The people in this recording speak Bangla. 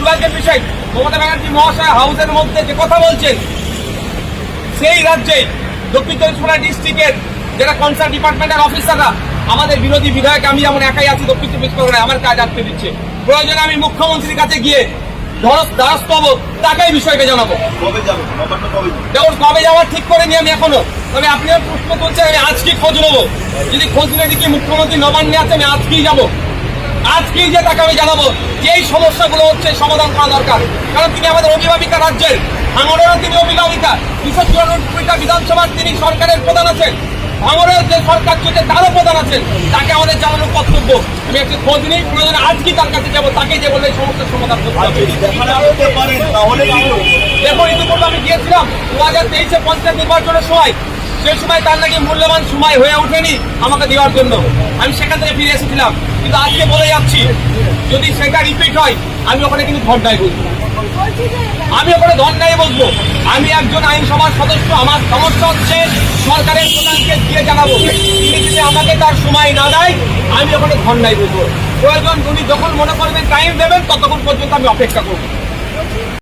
দুর্ভাগ্যের বিষয়, মমতা ব্যানার্জি মহাশয় হাউসের মধ্যে যে কথা বলছেন, সেই রাজ্যে দক্ষিণ চব্বিশ পরগনা ডিস্ট্রিক্টের যারা কনসার্ন ডিপার্টমেন্টের অফিসাররা আমাদের বিরোধী বিধায়ক, আমি যেমন একাই আছি দক্ষিণ চব্বিশ পরগনায়, আমার কাজ আটকে দিচ্ছে। প্রয়োজনে আমি মুখ্যমন্ত্রীর কাছে গিয়ে দ্বারস্থ হবো, তাকেই বিষয়টা জানাবো। দেখুন, কবে যাওয়ার ঠিক করেনি আমি এখনো, তবে আপনিও প্রশ্ন করছেন, আমি আজকে খোঁজ নেবো। যদি খোঁজ নিয়ে দেখি মুখ্যমন্ত্রী নবান্নে আছে, আমি আজকেই যাবো, আজকেই যে তাকে আমি জানাবো যে এই সমস্যাগুলো হচ্ছে সমাধান করা দরকার। কারণ তিনি আমাদের অভিভাবিকা, রাজ্যের ভাঙড়েরও তিনি অভিভাবিকা, 294টা বিধানসভার তিনি সরকারের প্রধান আছেন, ভাঙড়ের যে সরকার চলছে তারও প্রধান আছেন, তাকে আমাদের জানানোর কর্তব্য। আমি একটি খোঁজ নিই, প্রয়োজনে আজকেই তার কাছে যাবো, তাকে যে বলে এই সমস্যার সমাধান করতে হবে। দেখুন, ইতিপূর্বে আমি গিয়েছিলাম 2023-এ পঞ্চায়েত নির্বাচনের সময়, সেই সময় তার নাকি মূল্যবান সময় হয়ে ওঠেনি আমাকে দেওয়ার জন্য, আমি সেখান থেকে ফিরে এসেছিলাম। কিন্তু আজকে বলে যাচ্ছি, যদি সেটা রিপিট হয়, আমি ওখানে কিন্তু ধর্নায় বসবো, আমি ওখানে ধর্নায় বসবো। আমি একজন আইনসভার সদস্য, আমার সমস্যা হচ্ছে সরকারের প্রধানকে দিয়ে জানাবো, তিনি যদি আমাকে তার সময় না দেয়, আমি ওখানে ধর্নায় বসবো। প্রয়োজন উনি যখন মনে করবেন টাইম দেবেন, ততক্ষণ পর্যন্ত আমি অপেক্ষা করবো।